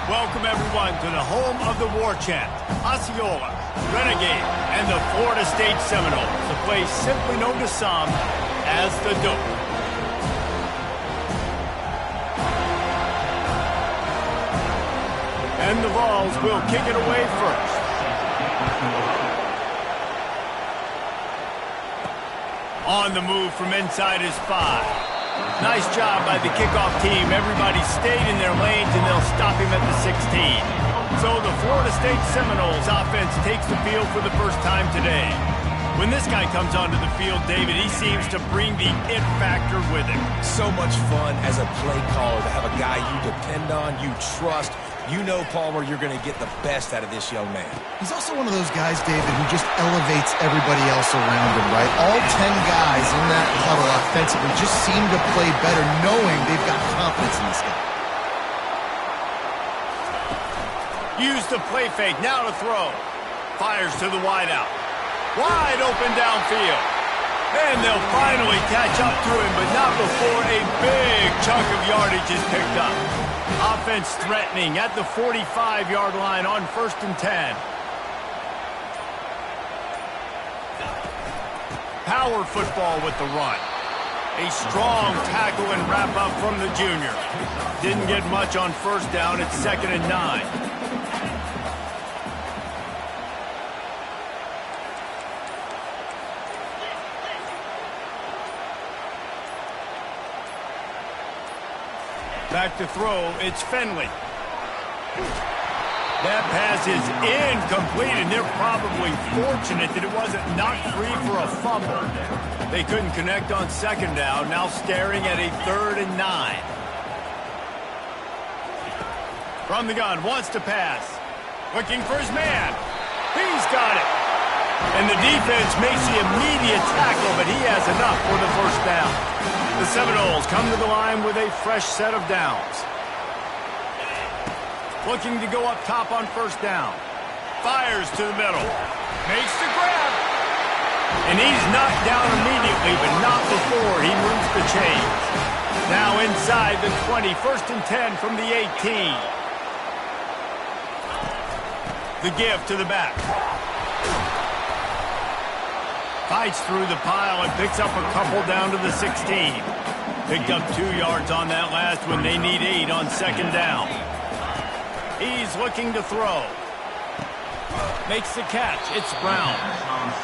Welcome, everyone, to the home of the war chant, Osceola, Renegade, and the Florida State Seminoles, a place simply known to some as the Dope. And the Vols will kick it away first. On the move from inside his 5. Nice job by the kickoff team. Everybody stayed in their lanes, and they'll stop him at the 16. So the Florida State Seminoles offense takes the field for the first time today. When this guy comes onto the field, David, he seems to bring the it factor with him. So much fun as a play caller to have a guy you depend on, you trust. You know, Palmer, you're going to get the best out of this young man. He's also one of those guys, David, who just elevates everybody else around him, right? All 10 guys in that huddle offensively just seem to play better knowing they've got confidence in this guy. Use the play fake, now to throw. Fires to the wideout. Wide open downfield. And they'll finally catch up to him, but not before a big chunk of yardage is picked up. Offense threatening at the 45-yard line on 1st and 10. Power football with the run. A strong tackle and wrap-up from the junior. Didn't get much on 1st down. It's 2nd and 9. Back to throw, it's Finley. That pass is incomplete, and they're probably fortunate that it wasn't knocked free for a fumble. They couldn't connect on 2nd down, now staring at a 3rd and 9. From the gun, wants to pass. Looking for his man. He's got it. And the defense makes the immediate tackle, but he has enough for the 1st down. The Seminoles come to the line with a fresh set of downs. Looking to go up top on 1st down. Fires to the middle. Makes the grab. And he's knocked down immediately, but not before he moves the chains. Now inside the 20, 1st and 10 from the 18. The give to the back. Fights through the pile and picks up a couple down to the 16. Picked up 2 yards on that last one. They need 8 on 2nd down. He's looking to throw. Makes the catch. It's Brown.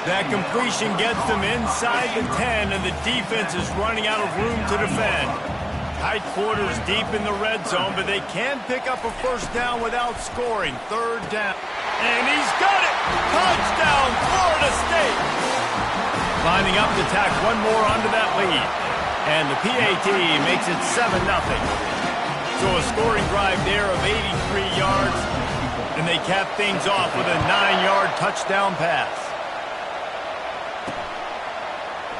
That completion gets them inside the 10, and the defense is running out of room to defend. Tight quarters deep in the red zone, but they can pick up a 1st down without scoring. 3rd down. And he's got it! Touchdown, Florida State! Lining up to tack one more onto that lead. And the PAT makes it 7-0. So a scoring drive there of 83 yards. And they cap things off with a 9-yard touchdown pass.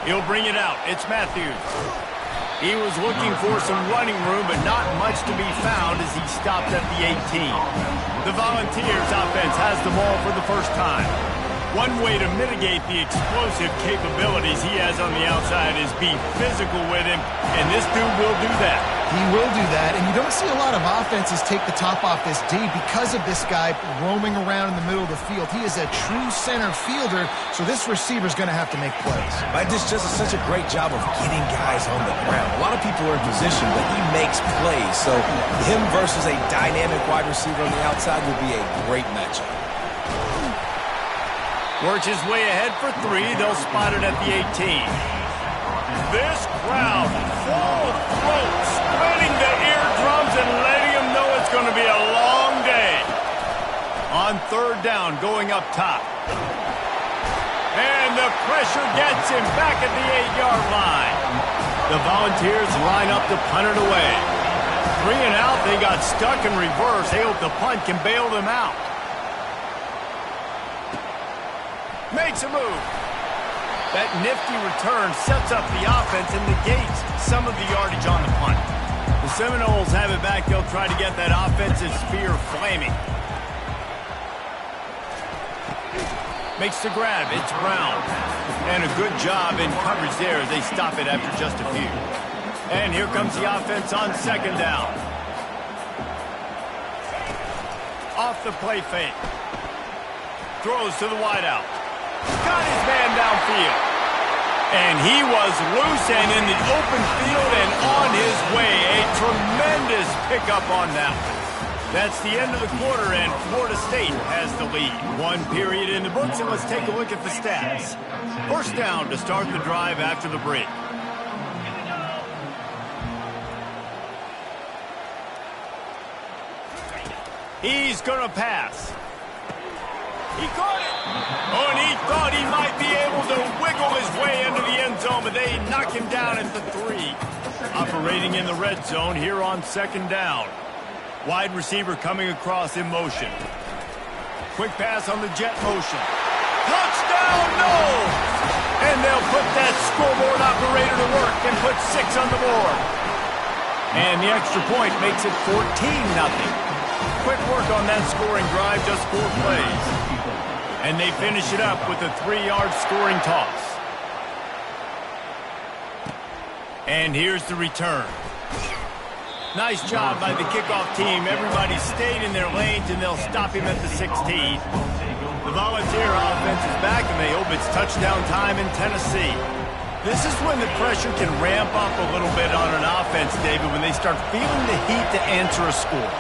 He'll bring it out. It's Matthews. He was looking for some running room, but not much to be found as he stopped at the 18. The Volunteers offense has the ball for the 1st time. One way to mitigate the explosive capabilities he has on the outside is be physical with him, and this dude will do that. He will do that, and you don't see a lot of offenses take the top off this D because of this guy roaming around in the middle of the field. He is a true center fielder, so this receiver's going to have to make plays. This just is such a great job of getting guys on the ground. A lot of people are in position, but he makes plays, so him versus a dynamic wide receiver on the outside will be a great matchup. Works his way ahead for 3. They'll spot it at the 18. This crowd, full throat, splitting the eardrums and letting them know it's going to be a long day. On 3rd down, going up top. And the pressure gets him back at the 8-yard line. The Volunteers line up to punt it away. 3 and out, they got stuck in reverse. They hope the punt can bail them out. Makes a move. That nifty return sets up the offense and negates some of the yardage on the punt. The Seminoles have it back. They'll try to get that offensive sphere flaming. Makes the grab. It's Brown. And a good job in coverage there as they stop it after just a few. And here comes the offense on 2nd down. off the play fake. Throws to the wideout. Got his man downfield. And he was loose and in the open field and on his way. A tremendous pickup on that one. That's the end of the quarter, and Florida State has the lead. One period in the books, and let's take a look at the stats. First down to start the drive after the break. He's going to pass. He caught it. Oh, and he thought he might be able to wiggle his way into the end zone, but they knock him down at the 3. Operating in the red zone here on second down. Wide receiver coming across in motion. Quick pass on the jet motion. Touchdown, no! And they'll put that scoreboard operator to work and put 6 on the board. And the extra point makes it 14-0. Quick work on that scoring drive, just 4 plays. And they finish it up with a 3-yard scoring toss. And here's the return. Nice job by the kickoff team. Everybody stayed in their lanes, and they'll stop him at the 16. The Volunteer offense is back, and they hope it's touchdown time in Tennessee. This is when the pressure can ramp up a little bit on an offense, David, when they start feeling the heat to answer a score.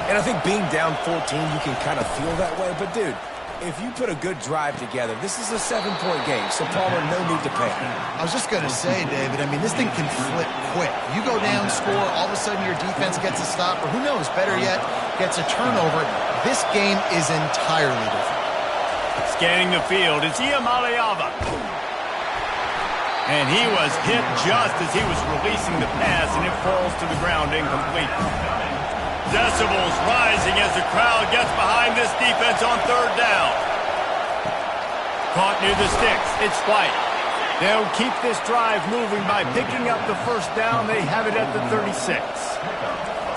And I think being down 14, you can kind of feel that way. But, dude, if you put a good drive together, this is a 7-point game, so Palmer, no need to panic. I was just going to say, David, I mean, this thing can flip quick. You go down, score, all of a sudden your defense gets a stop, or who knows, better yet, gets a turnover. This game is entirely different. Scanning the field, it's Iamaleava. And he was hit just as he was releasing the pass, and it falls to the ground incomplete. Decibels rising as the crowd gets behind this defense on third down. Caught near the sticks. It's White. They'll keep this drive moving by picking up the first down. They have it at the 36.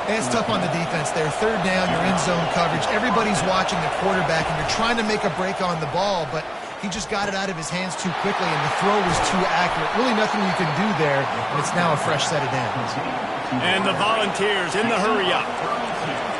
And it's tough on the defense there. Third down, you're in zone coverage. Everybody's watching the quarterback, and you're trying to make a break on the ball, but he just got it out of his hands too quickly, and the throw was too accurate. Really nothing you can do there, and it's now a fresh set of downs. And the Volunteers in the hurry-up.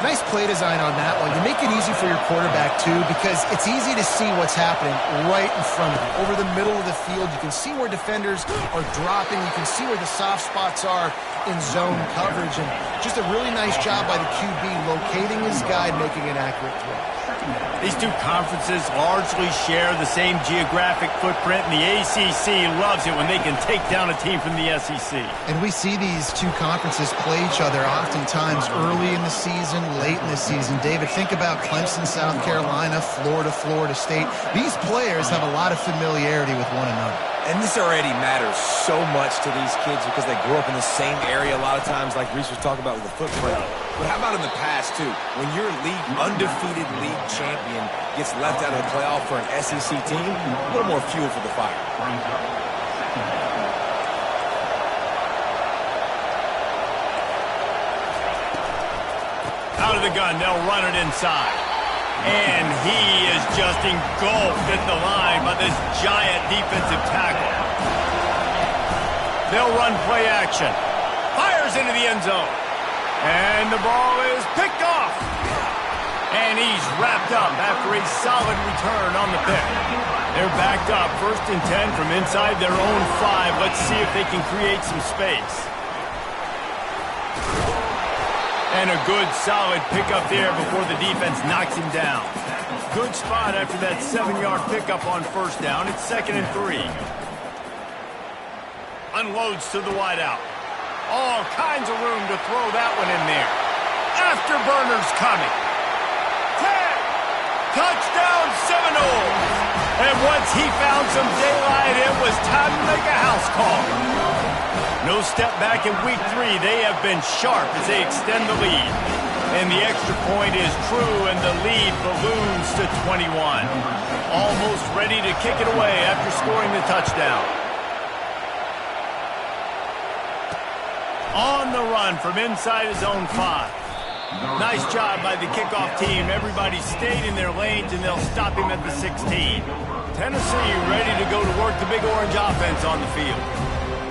Nice play design on that one. You make it easy for your quarterback, too, because it's easy to see what's happening right in front of you. Over the middle of the field, you can see where defenders are dropping. You can see where the soft spots are in zone coverage. And just a really nice job by the QB locating his guy and making an accurate throw. These two conferences largely share the same geographic footprint, and the ACC loves it when they can take down a team from the SEC. And we see these two conferences play each other oftentimes early in the season, late in the season. David, think about Clemson, South Carolina, Florida, Florida State. These players have a lot of familiarity with one another. And this already matters so much to these kids because they grew up in the same area a lot of times, like Reese was talking about with the footprint. But how about in the past, too? When your undefeated league champion gets left out of the playoff for an SEC team, a little more fuel for the fire. Out of the gun, they'll run it inside. And he is just engulfed at the line by this giant defensive tackle. They'll run play action. Fires into the end zone. And the ball is picked off. And he's wrapped up after a solid return on the pick. They're backed up, 1st and 10 from inside their own 5. Let's see if they can create some space. And a good, solid pickup there before the defense knocks him down. Good spot after that 7-yard pickup on first down. It's 2nd and 3. Unloads to the wideout. All kinds of room to throw that one in there. Afterburner's coming. 10. Touchdown Seminoles. And once he found some daylight, it was time to make a house call. No step back in week 3. They have been sharp as they extend the lead. And the extra point is true, and the lead balloons to 21. Almost ready to kick it away after scoring the touchdown. On the run from inside his own 5. Nice job by the kickoff team. Everybody stayed in their lanes, and they'll stop him at the 16. Tennessee ready to go to work the Big Orange offense on the field.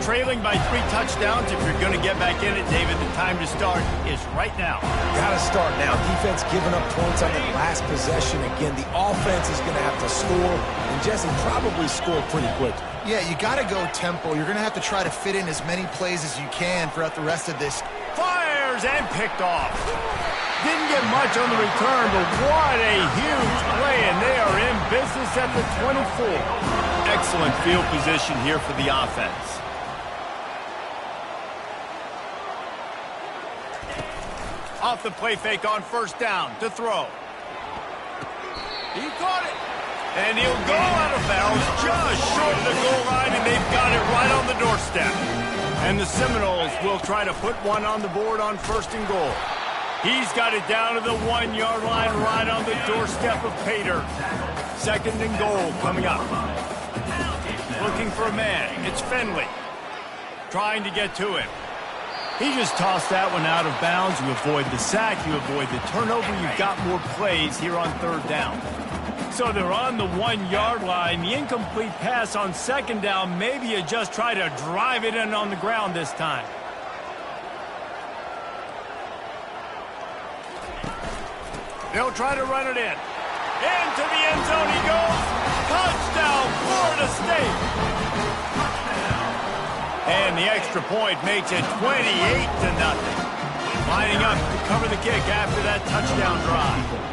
Trailing by 3 touchdowns, if you're going to get back in it, David, the time to start is right now. Got to start now. Defense giving up points on that last possession. Again, the offense is going to have to score, and Jesse probably score pretty quick. Yeah, you got to go tempo. You're going to have to try to fit in as many plays as you can throughout the rest of this. Fires and picked off. Didn't get much on the return, but what a huge play, and they are in business at the 24. Excellent field position here for the offense. Off the play fake on first down to throw. He caught it. And he'll go out of bounds just short of the goal line, and they've got it right on the doorstep. And the Seminoles will try to put one on the board on first and goal. He's got it down to the 1-yard line right on the doorstep of Pater. Second and goal coming up. Looking for a man. It's Finley. Trying to get to him. He just tossed that one out of bounds. You avoid the sack. You avoid the turnover. You've got more plays here on third down. So they're on the 1-yard line. The incomplete pass on second down. Maybe you just try to drive it in on the ground this time. They'll try to run it in. Into the end zone he goes. Touchdown, Florida State. And the extra point makes it 28-0. Lining up to cover the kick after that touchdown drive.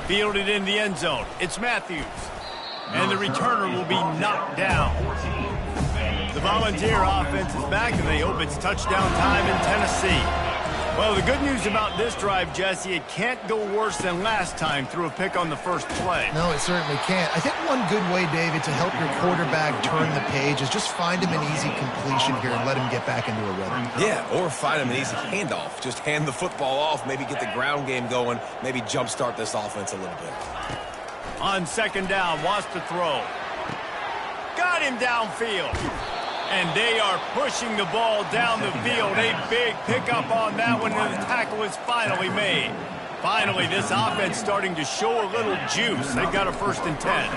Fielded in the end zone. It's Matthews. And the returner will be knocked down. The Volunteer offense is back, and they hope it's touchdown time in Tennessee. Well, the good news about this drive, Jesse, it can't go worse than last time through a pick on the first play. No, it certainly can't. I think one good way, David, to help your quarterback turn the page is just find him an easy completion here and let him get back into a rhythm. Yeah, or find him an easy handoff. Just hand the football off, maybe get the ground game going, maybe jumpstart this offense a little bit. On second down, wants to throw. Got him downfield. And they are pushing the ball down the field. A big pickup on that one, and the tackle is finally made. Finally, this offense starting to show a little juice. They've got a 1st and 10.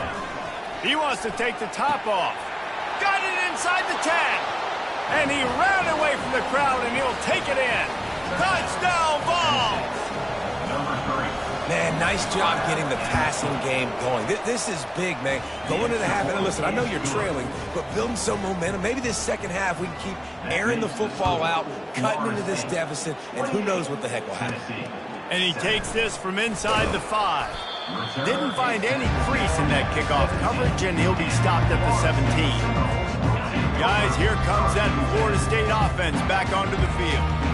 He wants to take the top off. Got it inside the 10. And he ran away from the crowd, and he'll take it in. Touchdown ball. Man, nice job getting the passing game going. This is big, man. Going into the half, and listen, I know you're trailing, but building some momentum. Maybe this second half we can keep airing the football out, cutting into this deficit, and who knows what the heck will happen. And he takes this from inside the 5. Didn't find any crease in that kickoff coverage, and he'll be stopped at the 17. Guys, here comes that Florida State offense back onto the field.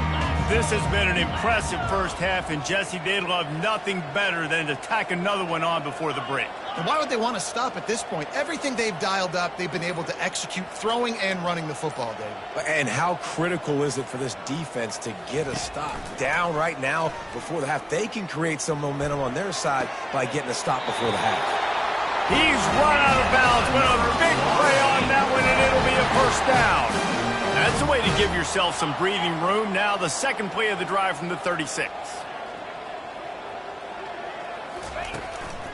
This has been an impressive first half, and Jesse, they'd love nothing better than to tack another one on before the break. And why would they want to stop at this point? Everything they've dialed up, they've been able to execute throwing and running the football, David. And how critical is it for this defense to get a stop? Down right now before the half. They can create some momentum on their side by getting a stop before the half. He's run out of bounds, but a big play on that one, and it'll be a 1st down. That's a way to give yourself some breathing room. Now the second play of the drive from the 36.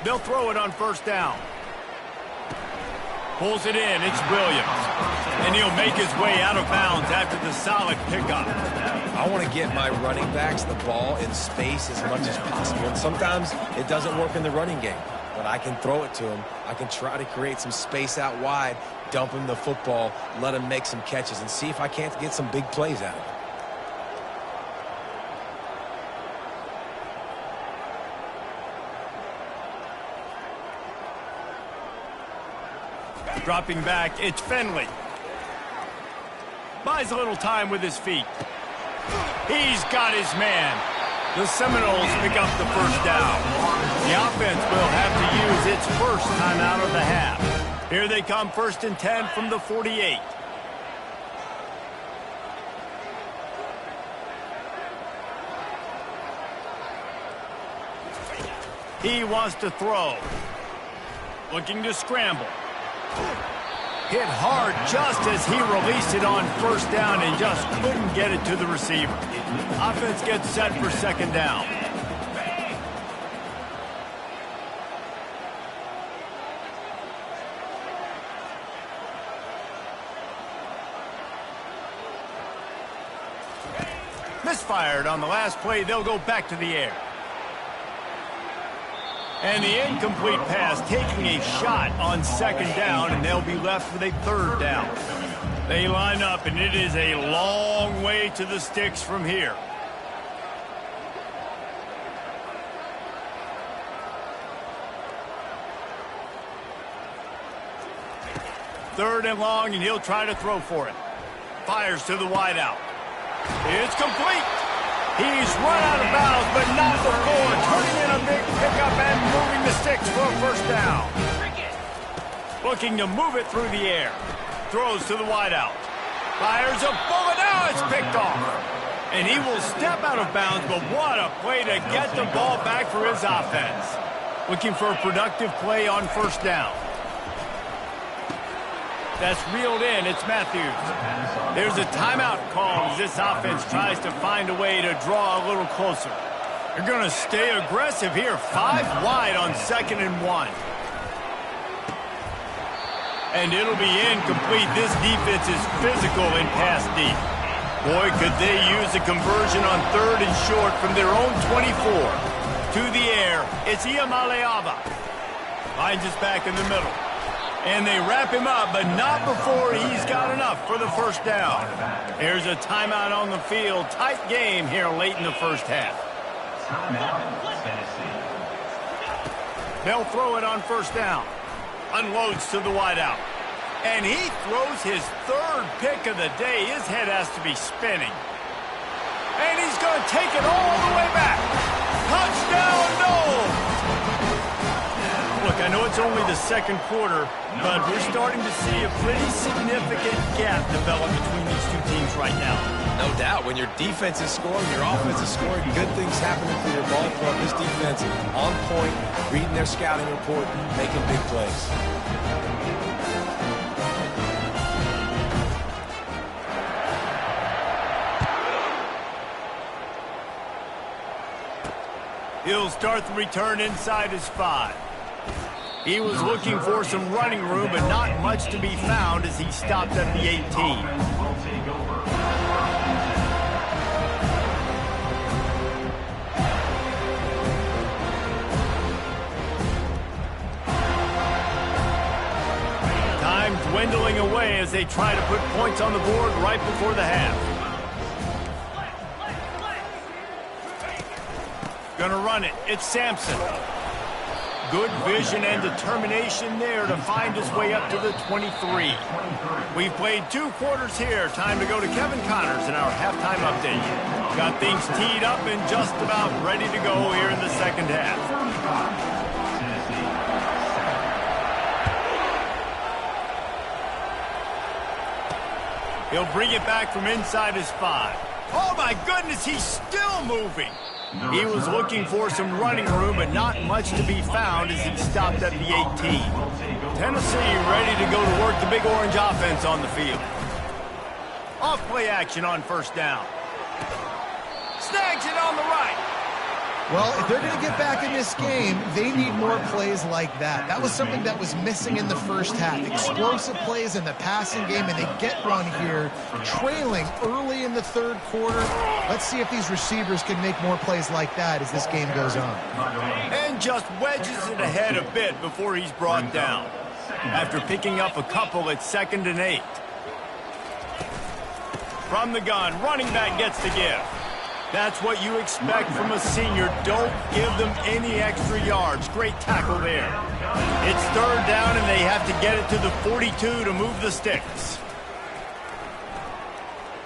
They'll throw it on 1st down. Pulls it in. It's Williams. And he'll make his way out of bounds after the solid pickup. I want to get my running backs the ball in space as much as possible. And sometimes it doesn't work in the running game. But I can throw it to him. I can try to create some space out wide, dump him the football, let him make some catches, and see if I can't get some big plays out of it. Dropping back, it's Finley. Buys a little time with his feet. He's got his man. The Seminoles pick up the 1st down. The offense will have to use its first time out of the half. Here they come, 1st and 10 from the 48. He wants to throw. Looking to scramble. Hit hard just as he released it on first down and just couldn't get it to the receiver. Offense gets set for second down. Misfired on the last play. They'll go back to the air. And the incomplete pass taking a shot on second down, and they'll be left with a third down. They line up, and it is a long way to the sticks from here. Third and long, and he'll try to throw for it. Fires to the wideout. It's complete. He's run out of bounds, but not before turning in a big pickup and moving the sticks for a first down. Looking to move it through the air. Throws to the wideout. Fires a bullet. Now it's picked off. And he will step out of bounds, but what a play to get the ball back for his offense. Looking for a productive play on first down. That's reeled in. It's Matthews. There's a timeout call as this offense tries to find a way to draw a little closer. They're going to stay aggressive here. 5 wide on 2nd and 1. And it'll be incomplete. This defense is physical in pass deep. Boy, could they use a conversion on 3rd and short from their own 24. To the air, it's Iamaleava. Finds us back in the middle. And they wrap him up, but not before he's got enough for the first down. There's a timeout on the field. Tight game here late in the first half. They'll throw it on first down. Unloads to the wideout. And he throws his 3rd pick of the day. His head has to be spinning. And he's going to take it all the way back. Touchdown, no! Look, I know it's only the 2nd quarter, but we're starting to see a pretty significant gap develop between these two teams right now. No doubt. When your defense is scoring, your offense is scoring, good things happening for your ball club. This defense on point, reading their scouting report, making big plays. He'll start the return inside his 5. He was looking for some running room, but not much to be found as he stopped at the 18. Time dwindling away as they try to put points on the board right before the half. Gonna run it. It's Sampson. Good vision and determination there to find his way up to the 23. We've played 2 quarters here. Time to go to Kevin Connors in our halftime update. Got things teed up and just about ready to go here in the second half. He'll bring it back from inside his 5. Oh my goodness, he's still moving. He was looking for some running room, but not much to be found as he stopped at the 18. Tennessee ready to go to work the Big Orange offense on the field. Off play action on first down. Snags it on the right. Well, if they're going to get back in this game, they need more plays like that. That was something that was missing in the first half. Explosive plays in the passing game, and they get one here, trailing early in the 3rd quarter. Let's see if these receivers can make more plays like that as this game goes on. And just wedges it ahead a bit before he's brought down. After picking up a couple at 2nd and 8. From the gun, running back gets the give. That's what you expect from a senior. Don't give them any extra yards. Great tackle there. It's 3rd down, and they have to get it to the 42 to move the sticks.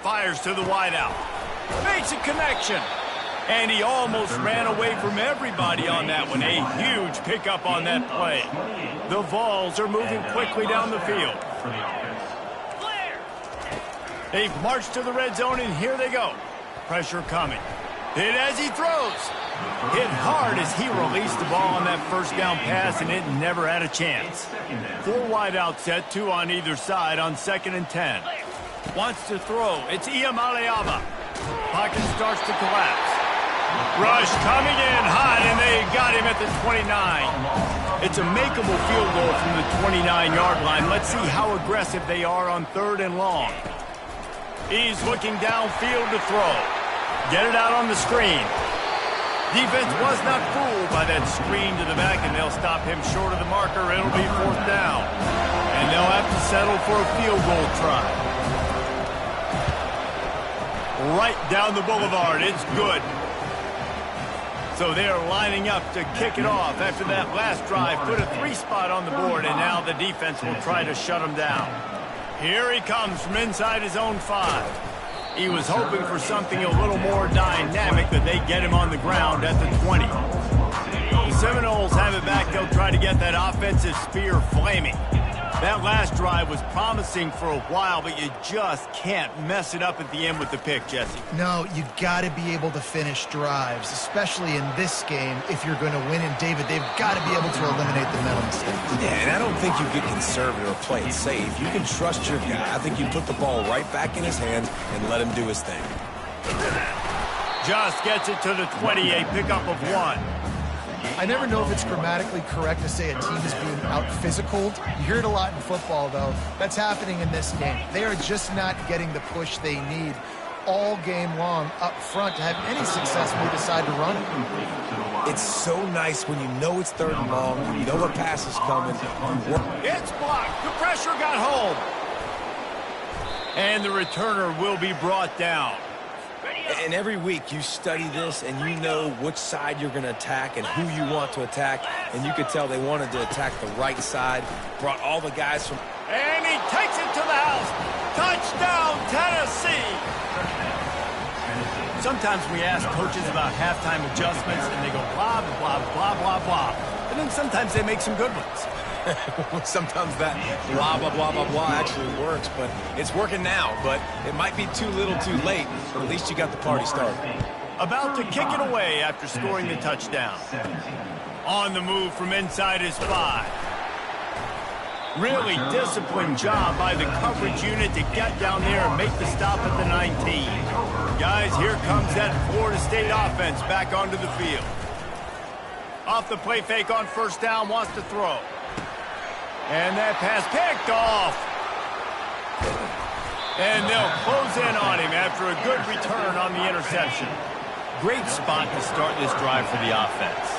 Fires to the wideout. Makes a connection. And he almost ran away from everybody on that one. A huge pickup on that play. The Vols are moving quickly down the field. They've marched to the red zone, and here they go. Pressure coming. Hit as he throws. Hit hard as he released the ball on that first down pass, and it never had a chance. 4 wide out set, 2 on either side on 2nd and 10. Wants to throw. It's Iamaleava. Pocket starts to collapse. Rush coming in hot, and they got him at the 29. It's a makeable field goal from the 29-yard line. Let's see how aggressive they are on 3rd and long. He's looking downfield to throw. Get it out on the screen. Defense was not fooled by that screen to the back, and they'll stop him short of the marker. It'll be 4th down. And they'll have to settle for a field goal try. Right down the boulevard. It's good. So they are lining up to kick it off after that last drive. Put a 3 spot on the board, and now the defense will try to shut him down. Here he comes from inside his own 5. He was hoping for something a little more dynamic, that they get him on the ground at the 20. The Seminoles have it back. They'll try to get that offensive spear flaming. That last drive was promising for a while, but you just can't mess it up at the end with the pick, Jesse. No, you got to be able to finish drives, especially in this game. If you're going to win, and David, they've got to be able to eliminate the mental mistakes. Yeah, and I don't think you get conservative or play it safe. You can trust your guy. I think you put the ball right back in his hands and let him do his thing. Just gets it to the 20, a pickup of 1. I never know if it's grammatically correct to say a team is being out-physicaled. You hear it a lot in football, though. That's happening in this game. They are just not getting the push they need all game long up front to have any success when they decide to run it. It's so nice when you know it's 3rd and long, you know a pass is coming. It's blocked. The pressure got home. And the returner will be brought down. And every week you study this and you know which side you're going to attack and who you want to attack. And you could tell they wanted to attack the right side. Brought all the guys from... And he takes it to the house. Touchdown, Tennessee. Sometimes we ask coaches about halftime adjustments and they go blah, blah, blah, blah, blah. And then sometimes they make some good ones. Sometimes that blah, blah, blah, blah, blah actually works, but it's working now. But it might be too little too late, but at least you got the party started. About to kick it away after scoring the touchdown. On the move from inside his 5. Really disciplined job by the coverage unit to get down there and make the stop at the 19. Guys, here comes that Florida State offense back onto the field. Off the play fake on 1st down, wants to throw. And that pass picked off. And they'll close in on him after a good return on the interception. Great spot to start this drive for the offense.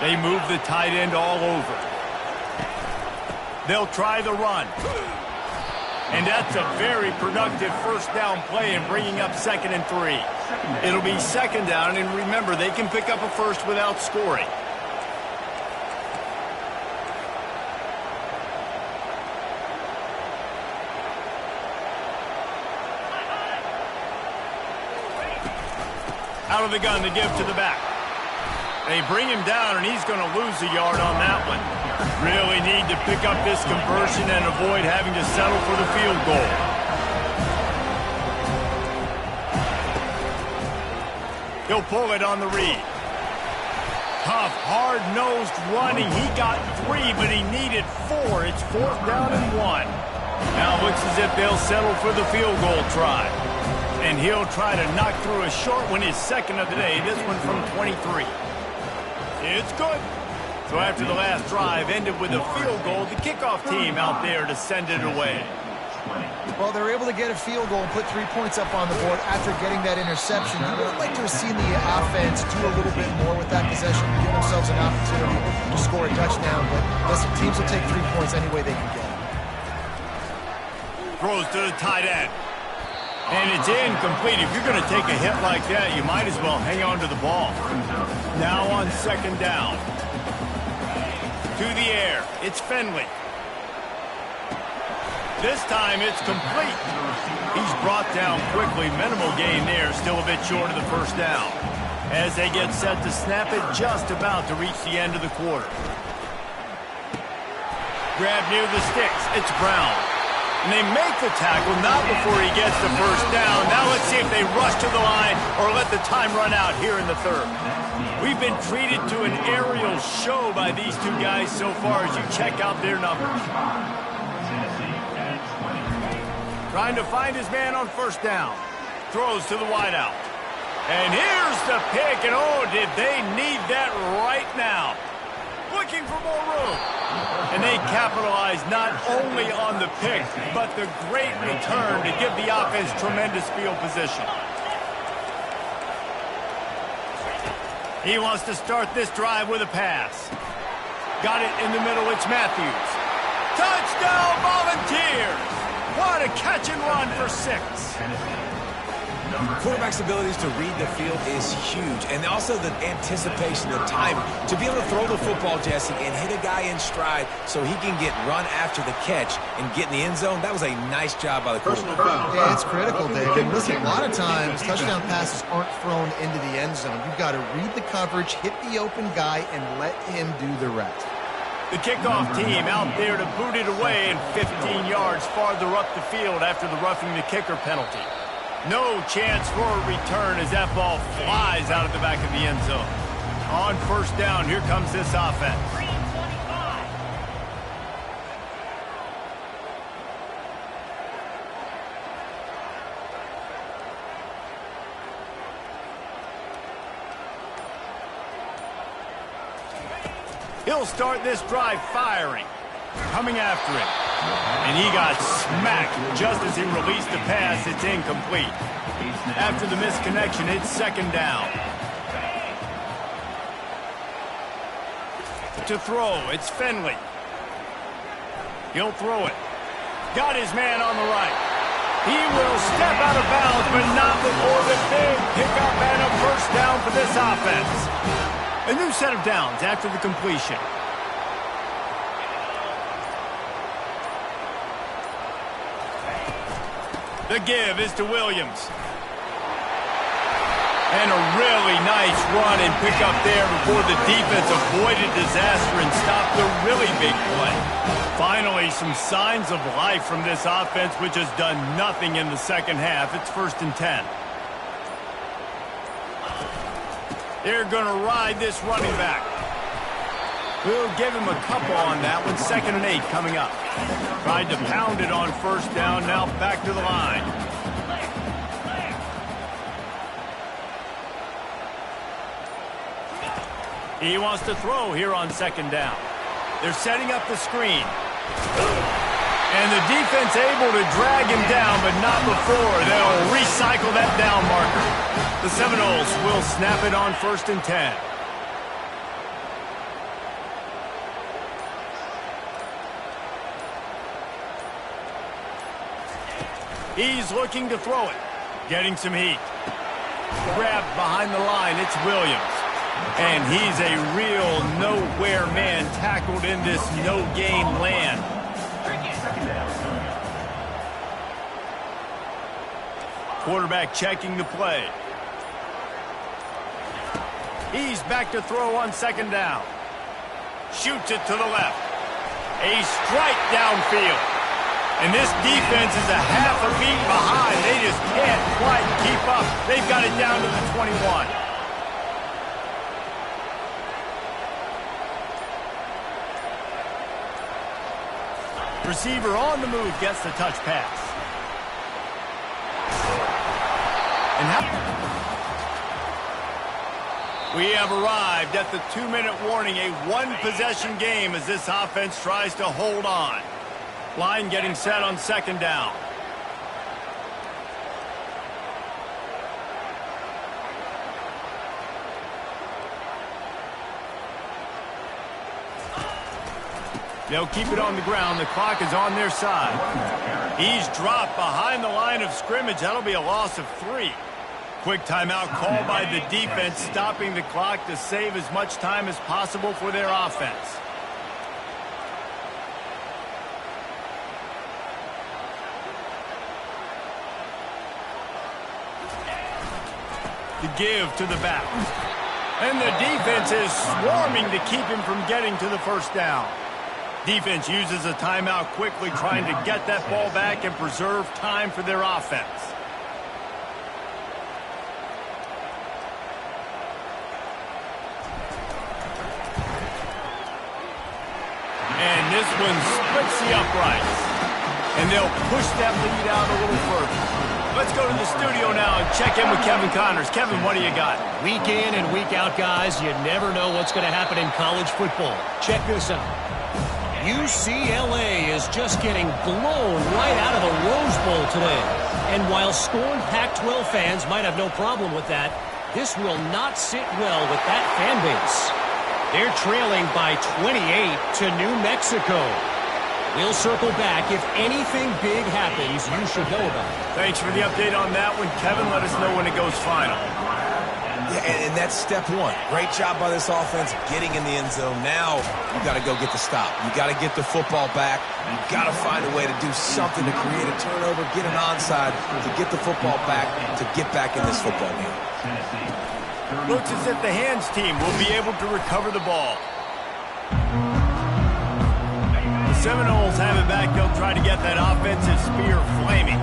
They move the tight end all over. They'll try the run. And that's a very productive 1st down play in bringing up 2nd and 3. It'll be 2nd down, and remember, they can pick up a first without scoring. Out of the gun to give to the back. They bring him down, and he's going to lose a yard on that one. Really need to pick up this conversion and avoid having to settle for the field goal. He'll pull it on the read. Tough, hard-nosed running. He got 3, but he needed 4. It's 4th down and 1. Now it looks as if they'll settle for the field goal try. And he'll try to knock through a short one, his 2nd of the day, this one from 23. It's good. So after the last drive ended with a field goal, the kickoff team out there to send it away. Well, they were able to get a field goal and put 3 points up on the board after getting that interception. I would like to have seen the offense do a little bit more with that possession, give themselves an opportunity to score a touchdown. But listen, teams will take 3 points any way they can get it. Throws to the tight end. And it's incomplete. If you're going to take a hit like that, you might as well hang on to the ball. Now on 2nd down. To the air. It's Finley. This time it's complete. He's brought down quickly. Minimal gain there. Still a bit short of the 1st down. As they get set to snap it, just about to reach the end of the quarter. Grab near the sticks. It's Brown. And they make the tackle, not before he gets the first down. Now let's see if they rush to the line or let the time run out here in the third. We've been treated to an aerial show by these two guys so far as you check out their numbers. Trying to find his man on first down. Throws to the wideout. And here's the pick, and oh, did they need that right now. Looking for more room. And they capitalize not only on the pick, but the great return to give the offense tremendous field position. He wants to start this drive with a pass. Got it in the middle, it's Matthews. Touchdown, Volunteers! What a catch and run for 6. Quarterback's abilities to read the field is huge, and also the anticipation, the time to be able to throw the football, Jesse, and hit a guy in stride so he can get run after the catch and get in the end zone. That was a nice job by the quarterback. Yeah, it's critical, Dave. And listen, a lot of times touchdown passes aren't thrown into the end zone. You've got to read the coverage, hit the open guy, and let him do the rest. The kickoff team out there to boot it away and 15 yards farther up the field after the roughing the kicker penalty. No chance for a return as that ball flies out of the back of the end zone. On first down, here comes this offense. He'll start this drive firing. Coming after him. And he got smacked just as he released the pass. It's incomplete. After the misconnection, it's second down. To throw, it's Finley. He'll throw it. Got his man on the right. He will step out of bounds, but not before the big pickup and a first down for this offense. A new set of downs after the completion. The give is to Williams. And a really nice run and pick up there before the defense avoided disaster and stopped the really big play. Finally, some signs of life from this offense, which has done nothing in the second half. It's 1st and 10. They're going to ride this running back. We'll give him a couple on that one. 2nd and 8 coming up. Tried to pound it on first down. Now back to the line. He wants to throw here on 2nd down. They're setting up the screen. And the defense able to drag him down, but not before. They'll recycle that down marker. The Seminoles will snap it on 1st and 10. He's looking to throw it. Getting some heat. Grabbed behind the line, it's Williams. And he's a real nowhere man tackled in this no-gain land. Quarterback checking the play. He's back to throw on 2nd down. Shoots it to the left. A strike downfield. And this defense is a half a beat behind. They just can't quite keep up. They've got it down to the 21. Receiver on the move gets the touch pass. And we have arrived at the 2-minute warning, a one-possession game as this offense tries to hold on. Line getting set on 2nd down. They'll keep it on the ground. The clock is on their side. He's dropped behind the line of scrimmage. That'll be a loss of 3. Quick timeout called by the defense, stopping the clock to save as much time as possible for their offense. To give to the back. And the defense is swarming to keep him from getting to the first down. Defense uses a timeout quickly, trying to get that ball back and preserve time for their offense. And this one splits the uprights. And they'll push that lead out a little further. Let's go to the studio now and check in with Kevin Connors. Kevin, what do you got? Week in and week out, guys, you never know what's going to happen in college football. Check this out. UCLA is just getting blown right out of the Rose Bowl today. And while scorned Pac-12 fans might have no problem with that, this will not sit well with that fan base. They're trailing by 28 to New Mexico. We'll circle back. If anything big happens, you should know about it. Thanks for the update on that one, Kevin. Let us know when it goes final. Yeah, and that's step one. Great job by this offense getting in the end zone. Now you got to go get the stop. You got to get the football back. You got to find a way to do something to create a turnover, get an onside, to get the football back, to get back in this football game. Looks as if the hands team will be able to recover the ball. The Seminoles have it back. They'll try to get that offensive spear flaming.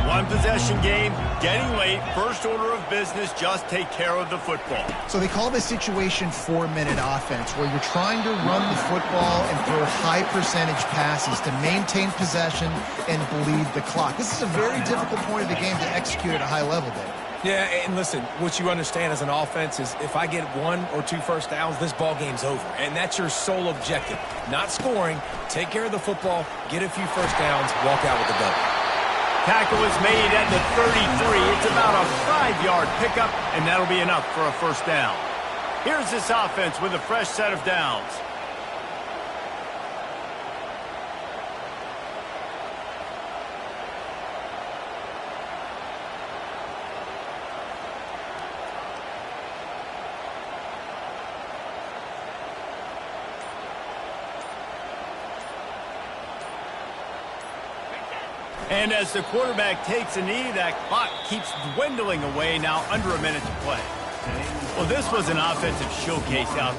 One possession game, getting late. First order of business, just take care of the football. So they call this situation 4-minute offense, where you're trying to run the football and throw high percentage passes to maintain possession and bleed the clock. This is a very difficult point of the game to execute at a high level, Dave. Yeah, and listen, what you understand as an offense is if I get 1 or 2 first downs, this ball game's over. And that's your sole objective. Not scoring, take care of the football, get a few first downs, walk out with the W. Tackle is made at the 33. It's about a 5-yard pickup, and that'll be enough for a first down. Here's this offense with a fresh set of downs. And as the quarterback takes a knee, that clock keeps dwindling away, now under a minute to play. Well, this was an offensive showcase out